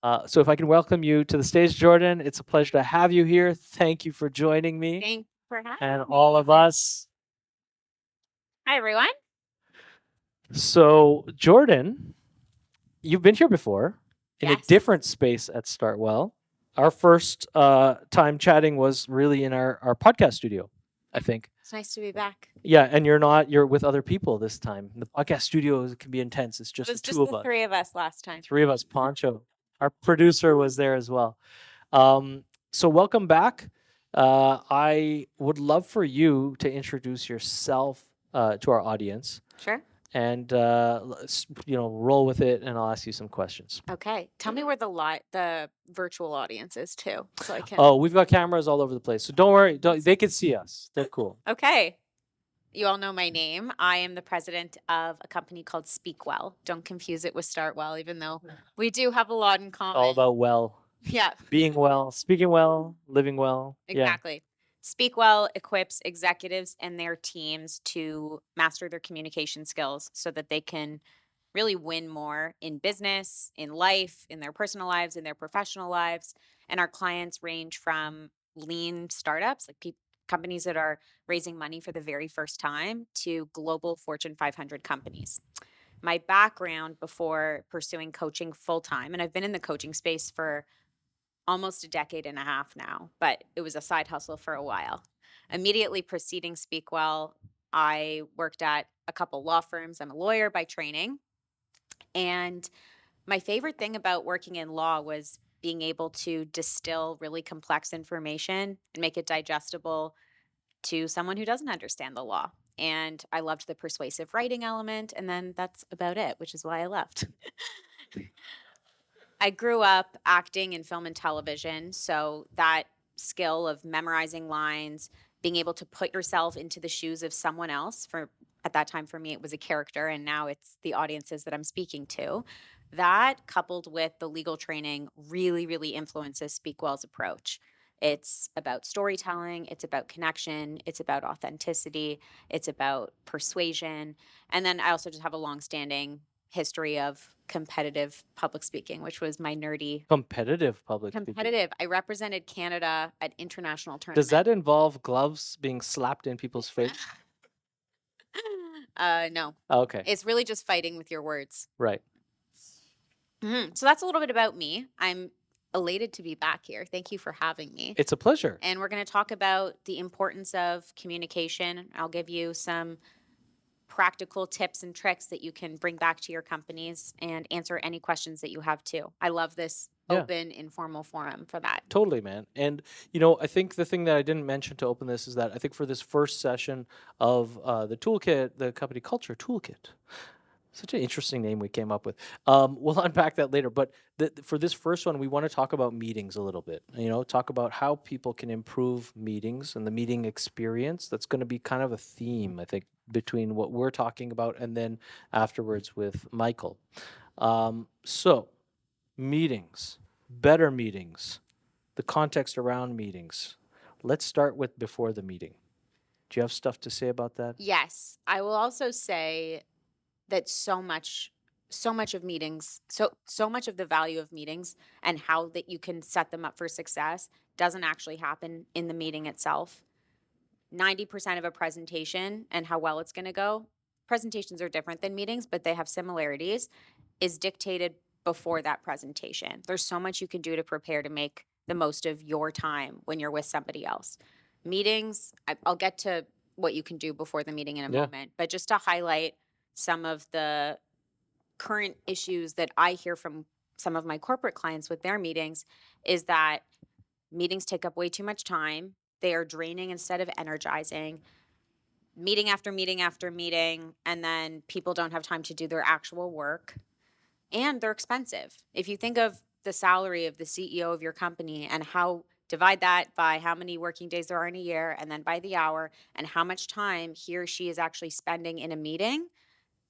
So if I can welcome you to the stage, Jordyn, it's a pleasure to have you here. Thank you for joining me Thanks for and having all me. of us. Hi, everyone. So, Jordyn, you've been here before in a Yes. different space at StartWell. Our first time chatting was really in our podcast studio, I think. It's nice to be back. Yeah, and you're with other people this time. The podcast studio can be intense. It's It just the was two just of the us. three of us last time. Three of us. Poncho, our producer, was there as well. So welcome back. I would love for you to introduce yourself to our audience Sure. and roll with it, and I'll ask you some questions. Okay. Tell me where the virtual audience is too, so I can. Oh, we've got cameras all over the place, so don't worry. They can see us. They're cool. Okay. You all know my name. I am the president of a company called SpeakWell. Don't confuse it with StartWell, even though we do have a lot in common. All about well, Yeah. being well, speaking well, living well. Yeah. Exactly. SpeakWell equips executives and their teams to master their communication skills so that they can really win more in business, in life, in their personal lives, in their professional lives. And our clients range from lean startups, like companies that are raising money for the very first time, to global Fortune 500 companies. My background before pursuing coaching full time, and I've been in the coaching space for almost a decade and a half now, but it was a side hustle for a while. Immediately preceding Speakwell, I worked at a couple law firms. I'm a lawyer by training. And my favorite thing about working in law was being able to distill really complex information and make it digestible to someone who doesn't understand the law. And I loved the persuasive writing element. And then that's about it, which is why I left. I grew up acting in film and television. So that skill of memorizing lines, being able to put yourself into the shoes of someone else, for at that time for me it was a character and now it's the audiences that I'm speaking to. That coupled with the legal training really influences Speakwell's approach. It's about storytelling, it's about connection, it's about authenticity, it's about persuasion. And then I also just have a long-standing history of competitive public speaking, which was my nerdy Competitive public speaking. competitive. I represented Canada at international Does tournaments. that involve gloves being slapped in people's face? No, Okay, it's really just fighting with your words. right. So that's a little bit about me. I'm elated to be back here. Thank you for having me. It's a pleasure. And we're going to talk about the importance of communication. I'll give you some practical tips and tricks that you can bring back to your companies and answer any questions that you have too. I love this Yeah. open, informal forum for that. Totally, man. And I think the thing that I didn't mention to open this is that I think for this first session of the toolkit, the company culture toolkit, such an interesting name we came up with. We'll unpack that later. But for this first one, we want to talk about meetings a little bit. Talk about how people can improve meetings and the meeting experience. That's going to be kind of a theme, I think, between what we're talking about and then afterwards with Michael. So, meetings, better meetings, the context around meetings. Let's start with before the meeting. Do you have stuff to say about that? Yes, I will also say that so much of meetings, so much of the value of meetings and how that you can set them up for success doesn't actually happen in the meeting itself. 90% of a presentation and how well it's going to go, presentations are different than meetings, but they have similarities, is dictated before that presentation. There's so much you can do to prepare to make the most of your time when you're with somebody else. Meetings, I'll get to what you can do before the meeting in a moment, but just to highlight some of the current issues that I hear from some of my corporate clients with their meetings is that meetings take up way too much time. They are draining instead of energizing. Meeting after meeting after meeting, and then people don't have time to do their actual work. And they're expensive. If you think of the salary of the CEO of your company and divide that by how many working days there are in a year, and then by the hour, and how much time he or she is actually spending in a meeting,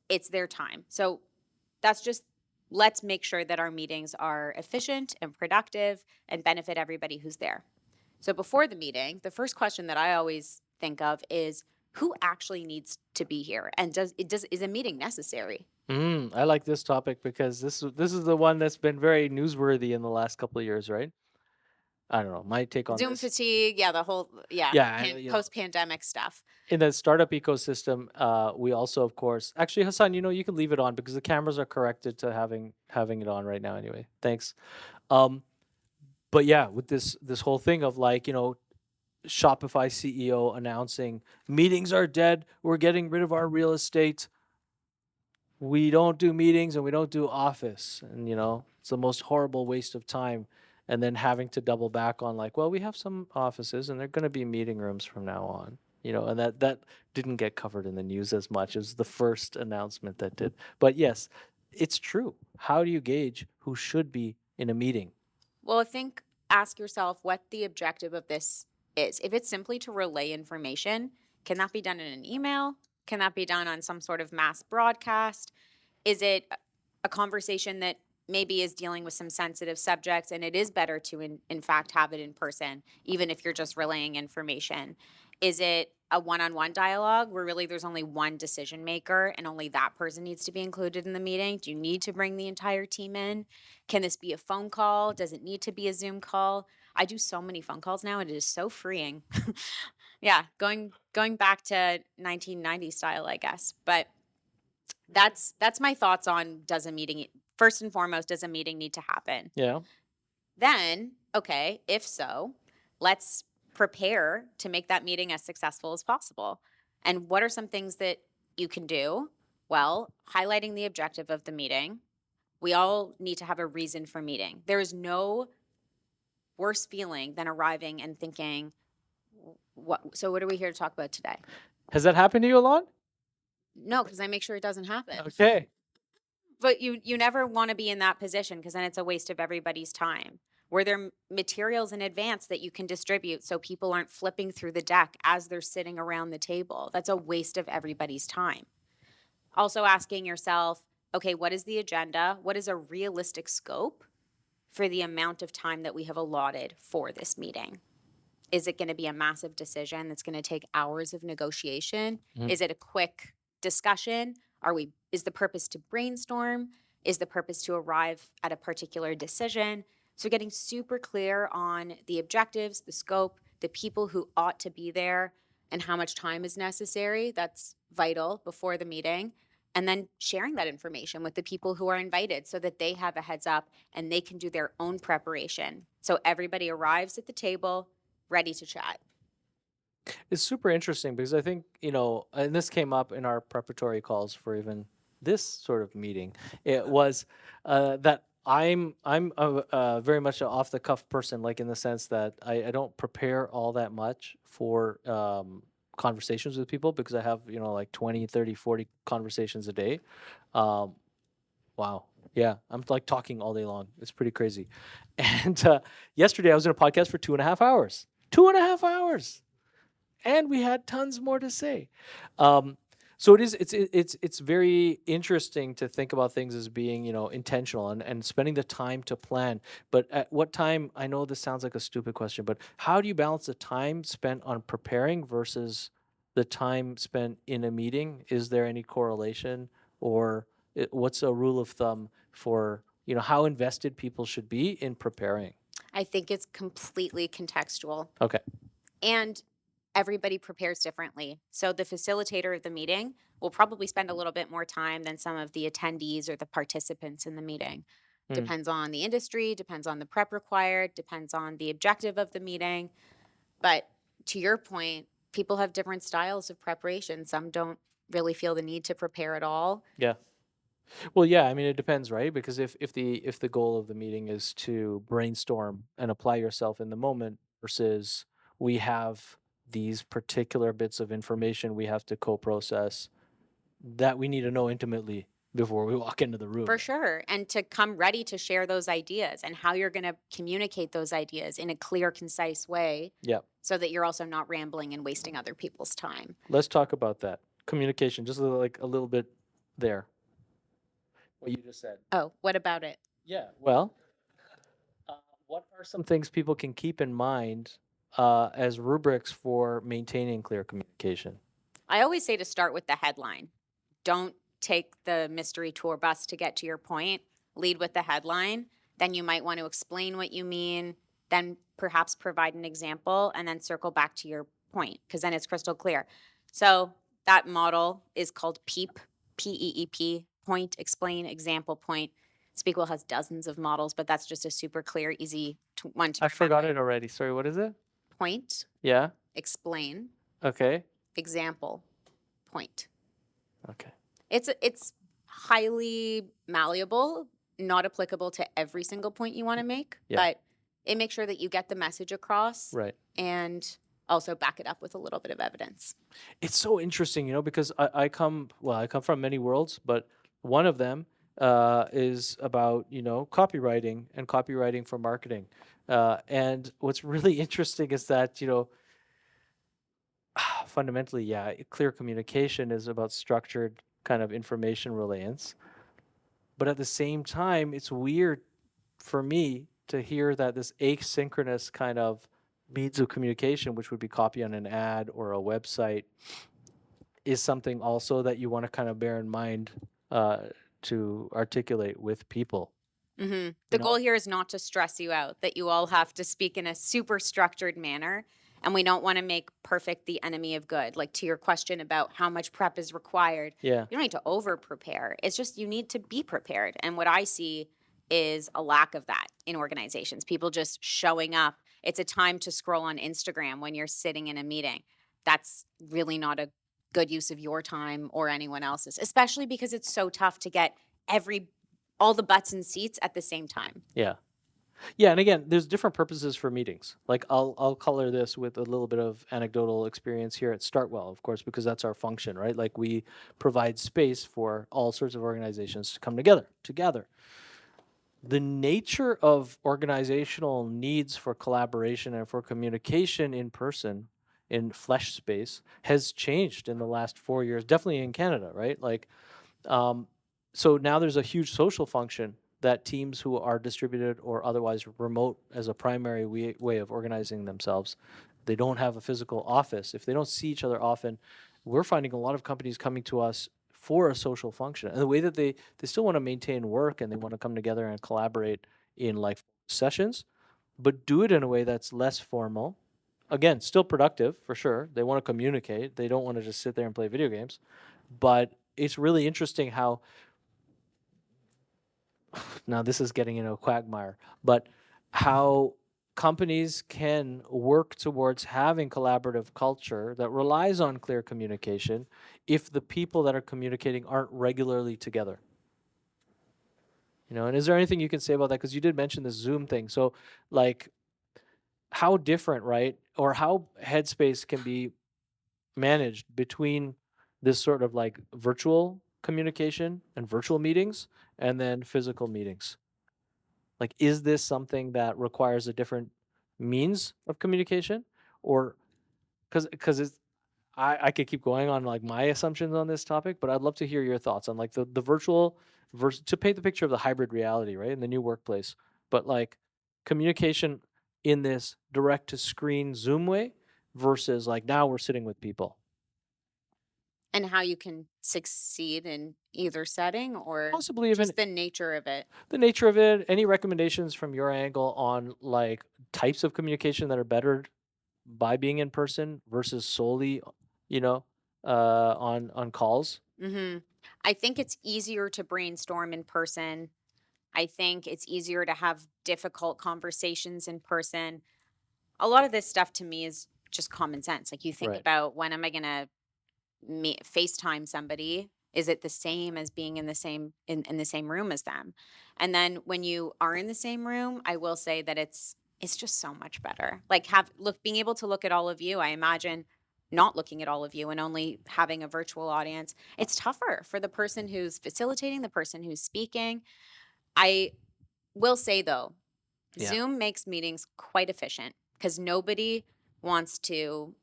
it's their time. So that's just, let's make sure that our meetings are efficient and productive and benefit everybody who's there. So before the meeting, the first question that I always think of is, who actually needs to be here? And is a meeting necessary? I like this topic because this is the one that's been very newsworthy in the last couple of years, right? I don't know. My take on Zoom this, fatigue, yeah, the whole yeah, yeah, you know, post-pandemic stuff. in the startup ecosystem, we also, of course, actually, Hassan, you can leave it on because the cameras are corrected to having it on right now. Anyway, thanks. Um, but yeah, with this whole thing of like, Shopify CEO announcing meetings are dead, we're getting rid of our real estate, we don't do meetings and we don't do office, and it's the most horrible waste of time, and then having to double back on like, well, we have some offices and they're going to be meeting rooms from now on, and that didn't get covered in the news as much as the first announcement that did. But yes, it's true. How do you gauge who should be in a meeting? Well, ask yourself what the objective of this is. If it's simply to relay information, can that be done in an email? Can that be done on some sort of mass broadcast? Is it a conversation that maybe is dealing with some sensitive subjects and it is better to, in fact, have it in person, even if you're just relaying information? Is it a one on one dialogue where really there's only one decision maker and only that person needs to be included in the meeting? Do you need to bring the entire team in? Can this be a phone call? Does it need to be a Zoom call? I do so many phone calls now, and it is so freeing. Yeah, going back to 1990 style, I guess. But that's my thoughts on, does a meeting, first and foremost, does a meeting need to happen? Yeah. Then, okay, if so, let's prepare to make that meeting as successful as possible. And what are some things that you can do? Well, highlighting the objective of the meeting. We all need to have a reason for meeting. There is no worse feeling than arriving and thinking, what are we here to talk about today? Has that happened to you a lot? No, because I make sure it doesn't happen. Okay. But you never want to be in that position, because then it's a waste of everybody's time. Were there materials in advance that you can distribute so people aren't flipping through the deck as they're sitting around the table? That's a waste of everybody's time. Also asking yourself, okay, what is the agenda? What is a realistic scope for the amount of time that we have allotted for this meeting? Is it going to be a massive decision that's going to take hours of negotiation? Mhm. Is it a quick discussion? Is the purpose to brainstorm? Is the purpose to arrive at a particular decision? So getting super clear on the objectives, the scope, the people who ought to be there, and how much time is necessary. That's vital before the meeting. And then sharing that information with the people who are invited so that they have a heads up and they can do their own preparation. So everybody arrives at the table ready to chat. It's super interesting because I think, and this came up in our preparatory calls for even this sort of meeting. It was that I'm very much an off the cuff person, like in the sense that I don't prepare all that much for conversations with people because I have, like 20, 30, 40 conversations a day. Um, wow. Yeah, I'm like talking all day long. It's pretty crazy. And yesterday I was in a podcast for 2.5 hours. 2.5 hours, and we had tons more to say. Um, so it's very interesting to think about things as being, intentional, and spending the time to plan. But at what time? I know this sounds like a stupid question, but how do you balance the time spent on preparing versus the time spent in a meeting? Is there any correlation, or what's a rule of thumb for how invested people should be in preparing? I think it's completely contextual, Okay. and everybody prepares differently. So the facilitator of the meeting will probably spend a little bit more time than some of the attendees or the participants in the meeting. Mm. Depends on the industry, depends on the prep required, depends on the objective of the meeting. But to your point, people have different styles of preparation. Some don't really feel the need to prepare at all. Yeah. Well, yeah, I mean, it depends, right? Because if the goal of the meeting is to brainstorm and apply yourself in the moment versus we have these particular bits of information we have to co-process that we need to know intimately before we walk into the room. For sure. And to come ready to share those ideas and how you're going to communicate those ideas in a clear, concise way Yeah. so that you're also not rambling and wasting other people's time. Let's talk about that. Communication, just like a little bit there. What you just said. Oh, what about it? Yeah. Well, Uh, what are some things people can keep in mind as rubrics for maintaining clear communication? I always say to start with the headline. Don't take the mystery tour bus to get to your point, lead with the headline, then you might want to explain what you mean, then perhaps provide an example, and then circle back to your point, because then it's crystal clear. So that model is called PEEP, PEEP, point, explain, example, point. Speakwell has dozens of models, but that's just a super clear, easy one to I forgot remember. it already. Sorry, what is it? Point, Yeah. explain, Okay. example, point. Okay. It's highly malleable, not applicable to every single point you want to make, Yeah. but it makes sure that you get the message across Right. and also back it up with a little bit of evidence. It's so interesting, because I come from many worlds, but one of them is about copywriting and copywriting for marketing. And what's really interesting is that fundamentally, yeah, clear communication is about structured kind of information relayance. But at the same time, it's weird for me to hear that this asynchronous kind of means of communication, which would be copy on an ad or a website, is something also that you want to kind of bear in mind uh, to articulate with people. The You goal know? here is not to stress you out, that you all have to speak in a super structured manner. And we don't want to make perfect the enemy of good. Like to your question about how much prep is required, Yeah. you don't need to over prepare. It's just you need to be prepared. And what I see is a lack of that in organizations. People just showing up. It's a time to scroll on Instagram when you're sitting in a meeting. That's really not a good use of your time or anyone else's, especially because it's so tough to get all the butts and seats at the same time. Yeah. Yeah, and again, there's different purposes for meetings. Like I'll color this with a little bit of anecdotal experience here at StartWell, of course, because that's our function, right? Like we provide space for all sorts of organizations to come together. The nature of organizational needs for collaboration and for communication in person in flesh space has changed in the last 4 years, definitely in Canada, right? Like so now there's a huge social function that teams who are distributed or otherwise remote as a primary way of organizing themselves, they don't have a physical office. If they don't see each other often, we're finding a lot of companies coming to us for a social function. And the way that they still want to maintain work and they want to come together and collaborate in like sessions, but do it in a way that's less formal. Again, still productive for sure. They want to communicate. They don't want to just sit there and play video games. But it's really interesting how now this is getting into a quagmire, but how companies can work towards having collaborative culture that relies on clear communication if the people that are communicating aren't regularly together. And is there anything you can say about that? Because you did mention the Zoom thing. So, like, how different, right? Or how headspace can be managed between this sort of like virtual communication and virtual meetings and then physical meetings? Like, is this something that requires a different means of communication? Or because it's I could keep going on like my assumptions on this topic, but I'd love to hear your thoughts on like the virtual versus to paint the picture of the hybrid reality, right? In the new workplace. But like communication in this direct to screen Zoom way versus like now we're sitting with people. And how you can succeed in either setting or Possibly even just the nature of it. the nature of it. Any recommendations from your angle on like types of communication that are better by being in person versus solely, you know, on calls? I think it's easier to brainstorm in person. I think it's easier to have difficult conversations in person. A lot of this stuff to me is just common sense. Like you think Right. about when am I going to FaceTime somebody? Is it the same as being in the same room as them? And then when you are in the same room, I will say that it's just so much better. Like being able to look at all of you. I imagine not looking at all of you and only having a virtual audience. It's tougher for the person who's facilitating, the person who's speaking. I will say though, Yeah. Zoom makes meetings quite efficient because nobody wants to,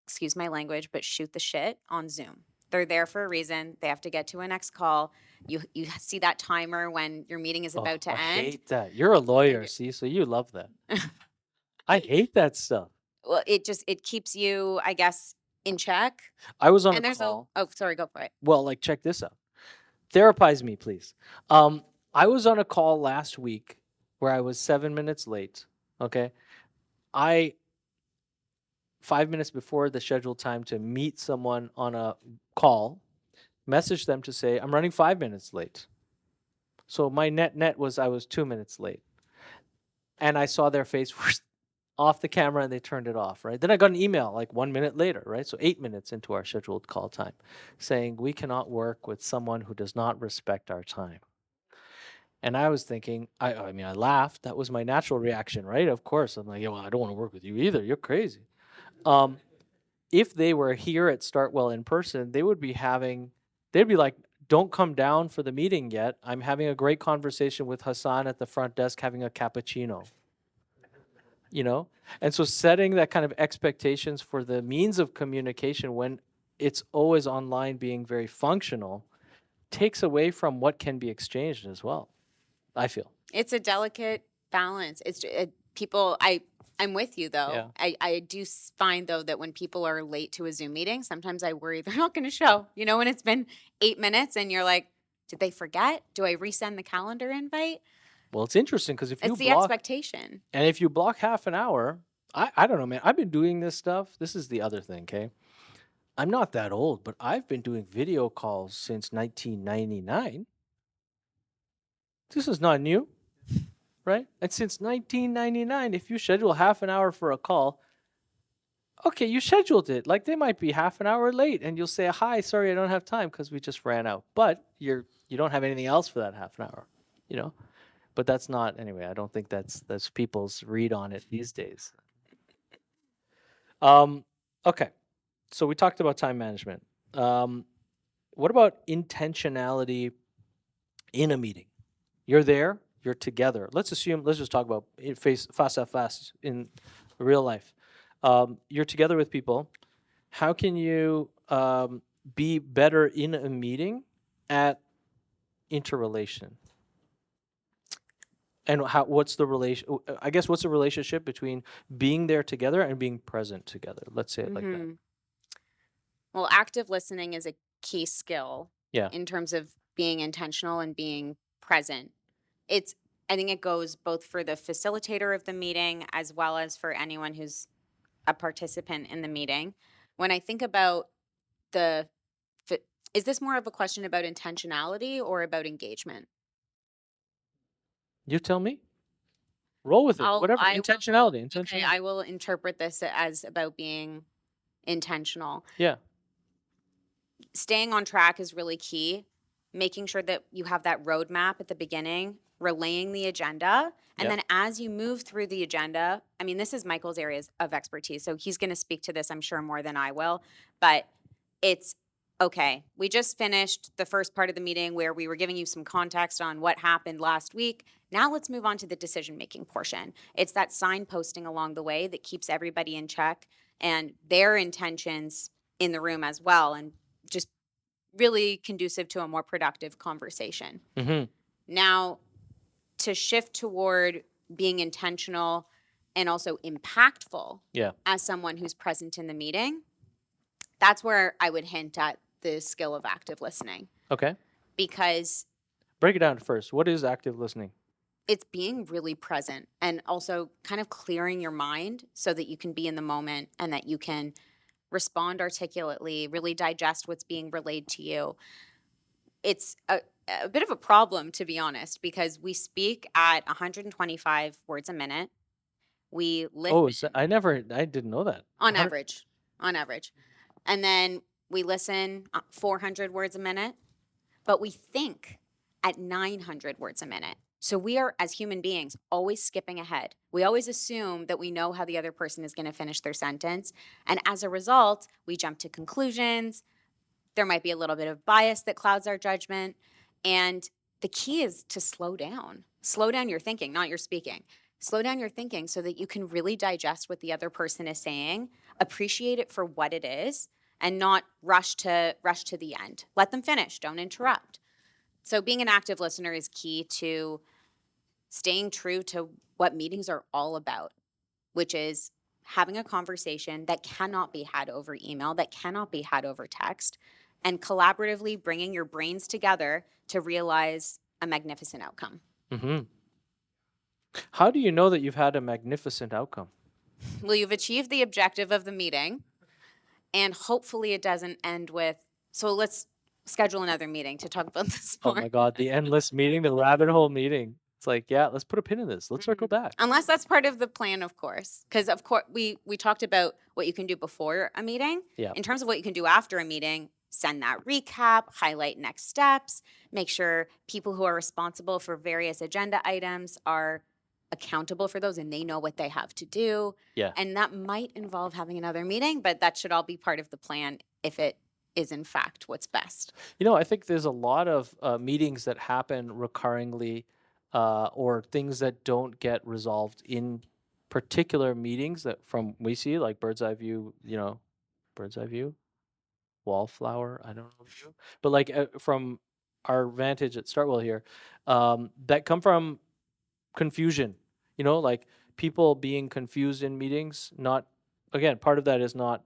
excuse my language, but shoot the shit on Zoom. They're there for a reason. They have to get to a next call. You see that timer when your meeting is Oh, about to I end. hate that. You're a lawyer, see, so you love that. I hate that stuff. Well, it keeps you, I guess, in check. I was on a And there's call. oh, sorry, go for it. Well, like check this out. Therapize me, please. I was on a call last week where I was 7 minutes late. Okay. I 5 minutes before the scheduled time to meet someone on a call, messaged them to say I'm running 5 minutes late. So my net was I was 2 minutes late, and I saw their face off the camera and they turned it off. Right. Then I got an email like 1 minute later. Right. So 8 minutes into our scheduled call time, saying we cannot work with someone who does not respect our time. And I was thinking, I mean, I laughed. That was my natural reaction, right? Of course, I'm like, yeah, well, I don't want to work with you either. You're crazy. Um, if they were here at Startwell in person, they'd be like, don't come down for the meeting yet. I'm having a great conversation with Hassan at the front desk having a cappuccino, you know? And so setting that kind of expectations for the means of communication when it's always online being very functional takes away from what can be exchanged as well, I feel. It's a delicate balance. People. I'm with you though. Yeah. I do find though that when people are late to a Zoom meeting, sometimes I worry they're not going to show. You know, when it's been 8 minutes and you're like, did they forget? Do I resend the calendar invite? Well, it's interesting because It's the expectation. and if you block half an hour, I don't know, man. I've been doing this stuff. This is the other thing, okay? I'm not that old, but I've been doing video calls since 1999. This is not new, right? And since 1999, if you schedule half an hour for a call, okay, you scheduled it. Like they might be half an hour late, and you'll say, "Hi, sorry, I don't have time because we just ran out." But you don't have anything else for that half an hour, you know. But that's not anyway. I don't think that's people's read on it these days. Um, okay, so we talked about time management. What about intentionality in a meeting? You're there, you're together. Let's just talk about face à face in real life. You're together with people. How can you be better in a meeting at interrelation? And what's the relation? I guess what's the relationship between being there together and being present together? Let's say it like that. Mhm. Well, active listening is a key skill Yeah. in terms of being intentional and being present. It's I think it goes both for the facilitator of the meeting as well as for anyone who's a participant in the meeting. When I think about the fi- is this more of a question about intentionality or about engagement? You tell me. Roll with it. Whatever. I will Intentionality. okay, Intentionality. I will interpret this as about being intentional. Yeah. Staying on track is really key. Making sure that you have that roadmap at the beginning, relaying the agenda. And Yeah. then as you move through the agenda, I mean, this is Michael's areas of expertise. So he's going to speak to this, I'm sure, more than I will. But it's okay. We just finished the first part of the meeting where we were giving you some context on what happened last week. Now let's move on to the decision making portion. It's that signposting along the way that keeps everybody in check and their intentions in the room as well. And just really conducive to a more productive conversation. Mm-hmm. Now, to shift toward being intentional and also impactful Yeah. as someone who's present in the meeting, that's where I would hint at the skill of active listening Okay. because Break it down first. What is active listening? it's being really present and also kind of clearing your mind so that you can be in the moment and that you can respond articulately, really digest what's being relayed to you. It's a bit of a problem, to be honest, because we speak at 125 words a minute. We Oh, listen I didn't know that. on 100 average, on average. And then we listen 400 words a minute, but we think at 900 words a minute. So we are, as human beings, always skipping ahead. We always assume that we know how the other person is going to finish their sentence. And as a result, we jump to conclusions. There might be a little bit of bias that clouds our judgment. And the key is to slow down. Slow down your thinking, not your speaking. Slow down your thinking so that you can really digest what the other person is saying, appreciate it for what it is, and not rush to the end. Let them finish, don't interrupt. So being an active listener is key to staying true to what meetings are all about, which is having a conversation that cannot be had over email, that cannot be had over text, and collaboratively bringing your brains together to realize a magnificent outcome. Hmm. How do you know that you've had a magnificent outcome? Well, you've achieved the objective of the meeting, and hopefully it doesn't end with, so let's schedule another meeting to talk about this Oh more. my God, the endless meeting, the rabbit hole meeting. It's like, yeah, let's put a pin in this. Let's circle back. Unless that's part of the plan, of course. Because of course we talked about what you can do before a meeting. Yeah. In terms of what you can do after a meeting, send that recap, highlight next steps, make sure people who are responsible for various agenda items are accountable for those and they know what they have to do. Yeah. And that might involve having another meeting, but that should all be part of the plan if it is in fact what's best. I think there's a lot of meetings that happen recurringly, or things that don't get resolved in particular meetings that from we see, like bird's eye view, wallflower. I don't know view, but like from our vantage at Startwell here, that come from confusion. Like people being confused in meetings. Not again, part of that is not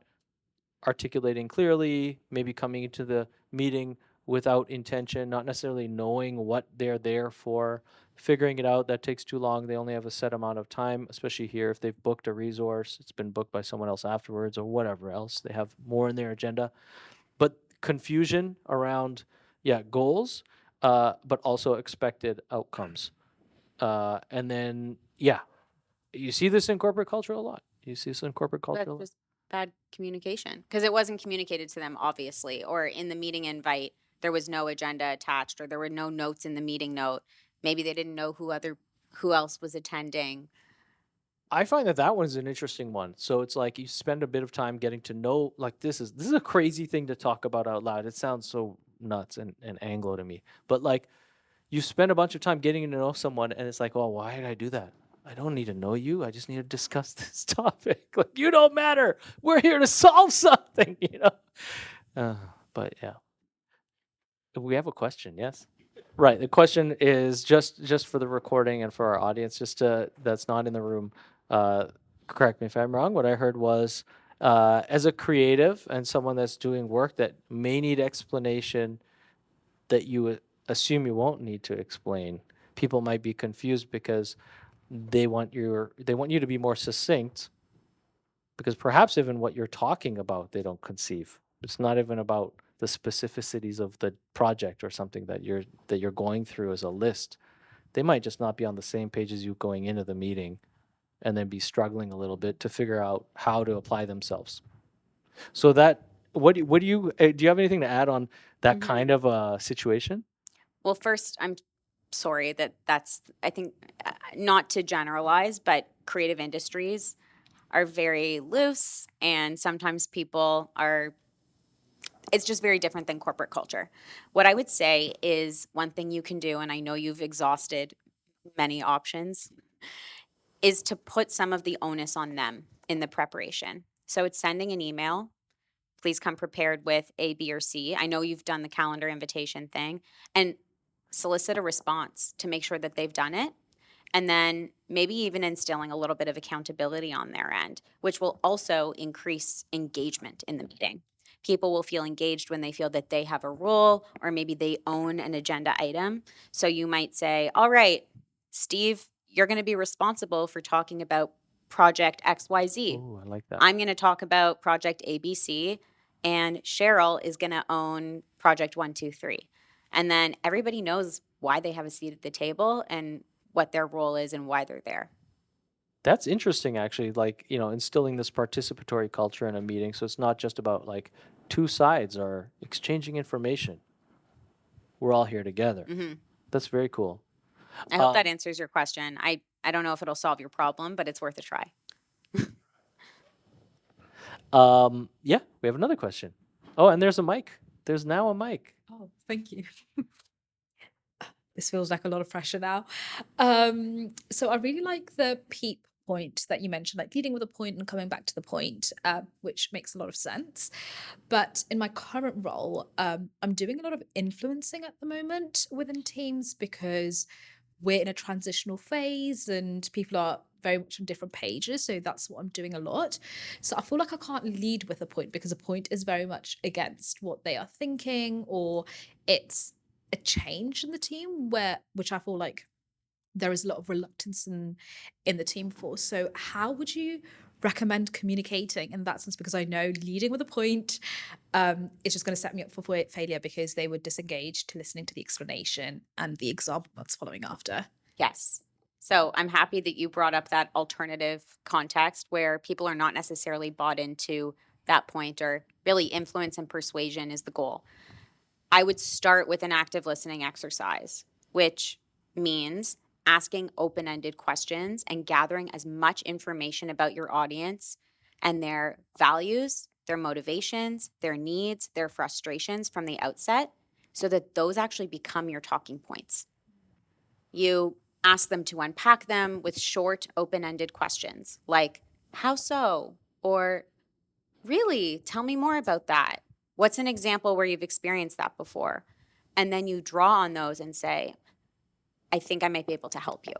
articulating clearly, maybe coming into the meeting without intention, not necessarily knowing what they're there for, figuring it out. That takes too long. They only have a set amount of time, especially here if they've booked a resource, it's been booked by someone else afterwards or whatever else. They have more in their agenda. But confusion around, yeah, goals, but also expected outcomes. And then, yeah, you see this in corporate culture a lot. You see this in corporate culture That's a lot. just bad communication because it wasn't communicated to them, obviously, or in the meeting invite, there was no agenda attached or there were no notes in the meeting note. Maybe they didn't know who else was attending. I find that one's an interesting one. So it's like you spend a bit of time getting to know, like this is a crazy thing to talk about out loud. It sounds so nuts and Anglo to me. But like you spend a bunch of time getting to know someone and it's like, oh, why did I do that? I don't need to know you. I just need to discuss this topic. Like you don't matter. We're here to solve something. But yeah. We have a question, yes? Right. The question is just for the recording and for our audience, just that's not in the room. Uh, Correct me if I'm wrong. What I heard was, as a creative and someone that's doing work that may need explanation, that you assume you won't need to explain. People might be confused because they want you to be more succinct, because perhaps even what you're talking about they don't conceive. It's not even about the specificities of the project or something that you're going through as a list. They might just not be on the same page as you going into the meeting and then be struggling a little bit to figure out how to apply themselves. So that do you have anything to add on that kind of a situation? Well, first, I'm sorry that's, I think, not to generalize, but creative industries are very loose and sometimes people are, it's just very different than corporate culture. What I would say is one thing you can do, and I know you've exhausted many options, is to put some of the onus on them in the preparation. So it's sending an email. Please come prepared with A, B, or C. I know you've done the calendar invitation thing, and solicit a response to make sure that they've done it. And then maybe even instilling a little bit of accountability on their end, which will also increase engagement in the meeting. People will feel engaged when they feel that they have a role or maybe they own an agenda item. So you might say, all right, Steve, you're going to be responsible for talking about project XYZ. Oh, I like that. I'm going to talk about project ABC, and Cheryl is going to own project 123. And then everybody knows why they have a seat at the table and what their role is and why they're there. That's interesting, actually, like, instilling this participatory culture in a meeting. So it's not just about like two sides are exchanging information. We're all here together. That's very cool. I hope that answers your question. I don't know if it'll solve your problem, but it's worth a try. Yeah, we have another question. Oh, and there's a mic. There's now a mic. Oh, thank you. This feels like a lot of pressure now. So I really like the PEEP point that you mentioned, like leading with a point and coming back to the point, which makes a lot of sense. But in my current role, I'm doing a lot of influencing at the moment within teams because we're in a transitional phase and people are very much on different pages. So that's what I'm doing a lot. So I feel like I can't lead with a point because a point is very much against what they are thinking, or it's a change in the team which I feel like there is a lot of reluctance in the team for. So how would you recommend communicating in that sense? Because I know leading with a point is just going to set me up for failure, because they would disengage to listening to the explanation and the example that's following after. Yes. So I'm happy that you brought up that alternative context where people are not necessarily bought into that point, or really influence and persuasion is the goal. I would start with an active listening exercise, which means asking open-ended questions and gathering as much information about your audience and their values, their motivations, their needs, their frustrations from the outset, so that those actually become your talking points. You ask them to unpack them with short, open-ended questions like, how so? Or, really, tell me more about that. What's an example where you've experienced that before? And then you draw on those and say, I think I might be able to help you.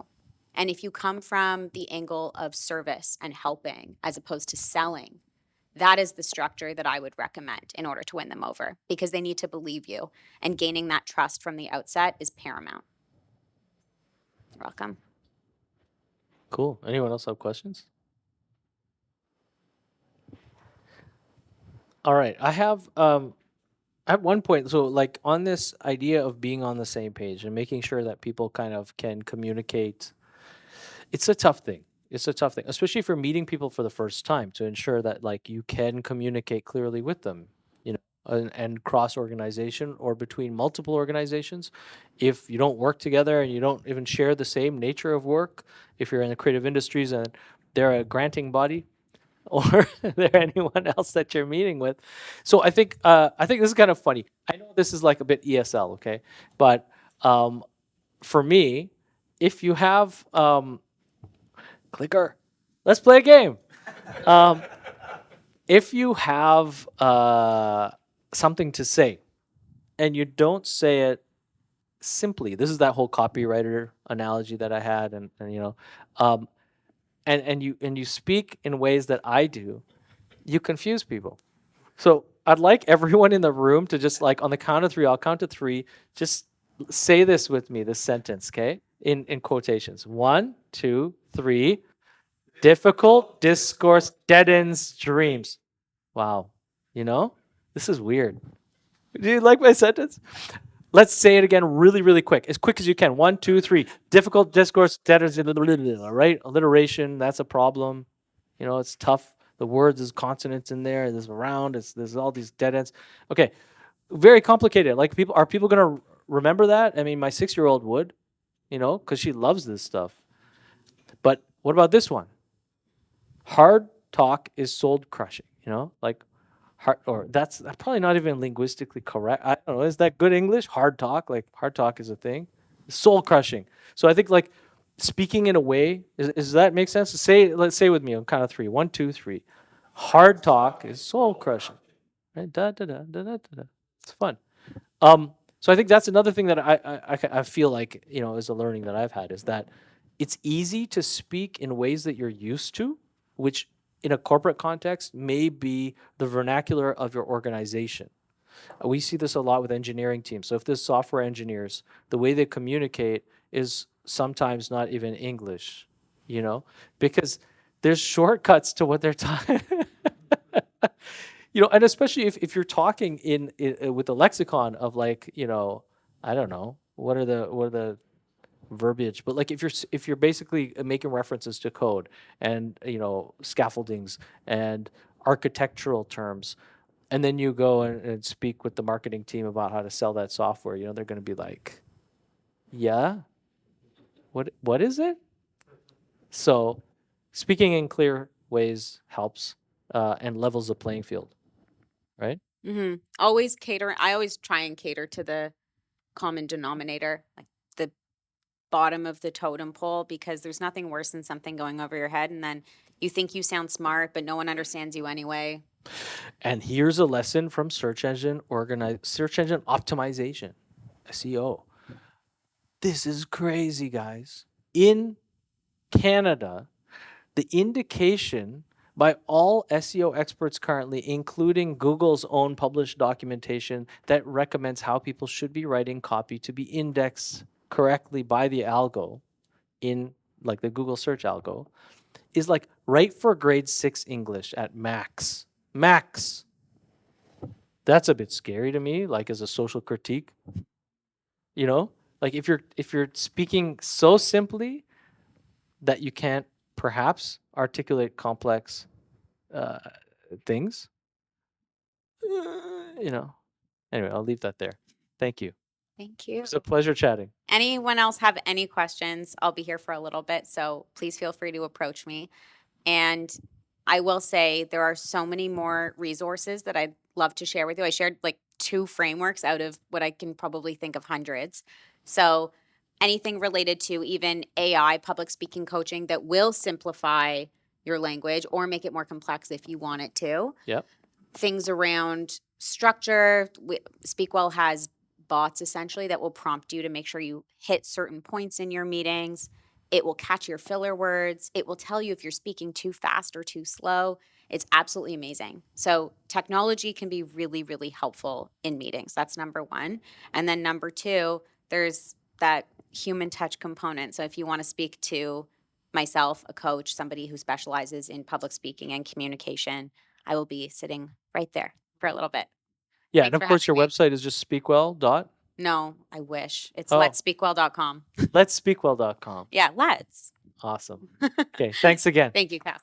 And if you come from the angle of service and helping as opposed to selling, that is the structure that I would recommend in order to win them over, because they need to believe you. And gaining that trust from the outset is paramount. You're welcome. Cool. Anyone else have questions? All right. I have at one point, so like on this idea of being on the same page and making sure that people kind of can communicate, it's a tough thing. It's a tough thing, especially if you're meeting people for the first time, to ensure that like you can communicate clearly with them, you know, and cross organization or between multiple organizations. If you don't work together and you don't even share the same nature of work, if you're in the creative industries and they're a granting body, or there anyone else that you're meeting with. So I think this is kind of funny. I know this is like a bit ESL, okay, but for me, if you have clicker, let's play a game. If you have something to say and you don't say it simply, this is that whole copywriter analogy that I had, and you know, and you speak in ways that I do, you confuse people. So I'd like everyone in the room to just like on the count of three, I'll count to three, just say this with me, this sentence, okay? In quotations. 1, 2, 3. Difficult discourse deadens dreams. Wow. You know? This is weird. Do you like my sentence? Let's say it again really, really quick as you can. 1, 2, 3. Difficult discourse deadens, right? Alliteration, that's a problem. You know, it's tough. The words, there's consonants in there. There's around. There's all these dead ends. Okay, very complicated. Like are people gonna remember that? I mean, my 6-year-old would, you know, because she loves this stuff. But what about this one? Hard talk is soul crushing. You know, like hard, or that's probably not even linguistically correct. I don't know. Is that good English? Hard talk, like hard talk is a thing. Soul crushing. So I think like speaking in a way, does that make sense? Let's say with me on count of 3. 1, 2, 3. Hard talk is soul crushing. Right? Da, da, da, da, da, da. It's fun. So I think that's another thing that I feel like, you know, is a learning that I've had, is that it's easy to speak in ways that you're used to, which in a corporate context may be the vernacular of your organization. We see this a lot with engineering teams. So if there's software engineers, the way they communicate is sometimes not even English, you know, because there's shortcuts to what they're talking. You know, and especially if you're talking in with the lexicon of like, you know, I don't know, what are the verbiage, but like if you're basically making references to code and, you know, scaffoldings and architectural terms, and then you go and speak with the marketing team about how to sell that software, you know, they're going to be like, yeah, what is it? So speaking in clear ways helps and levels the playing field, right? Mm-hmm. Always cater. I always try and cater to the common denominator, like the bottom of the totem pole, because there's nothing worse than something going over your head and then you think you sound smart, but no one understands you anyway. And here's a lesson from search engine optimization, SEO. This is crazy, guys. In Canada, the indication by all SEO experts currently, including Google's own published documentation that recommends how people should be writing copy to be indexed correctly by the algo in like the Google search algo, is like write for grade 6 English at max. Max. That's a bit scary to me, like as a social critique. You know? Like if you're speaking so simply that you can't perhaps articulate complex things, you know. Anyway, I'll leave that there. Thank you. Thank It you. was a pleasure chatting. Anyone else have any questions? I'll be here for a little bit, so please feel free to approach me. And I will say there are so many more resources that I'd love to share with you. I shared like 2 frameworks out of what I can probably think of hundreds. So anything related to even AI public speaking coaching that will simplify your language or make it more complex if you want it to. Yep. Things around structure. Speakwell has bots essentially that will prompt you to make sure you hit certain points in your meetings. It will catch your filler words. It will tell you if you're speaking too fast or too slow. It's absolutely amazing. So technology can be really, really helpful in meetings. That's number 1. And then number 2, there's that human touch component. So if you want to speak to myself, a coach, somebody who specializes in public speaking and communication, I will be sitting right there for a little bit. Yeah, Thanks and of for course your having me. website is just speakwell dot. No, I wish. It's Oh. letspeakwell.com. Let's speakwell.com. Yeah, let's. Awesome. Okay, thanks again. Thank you, Cass.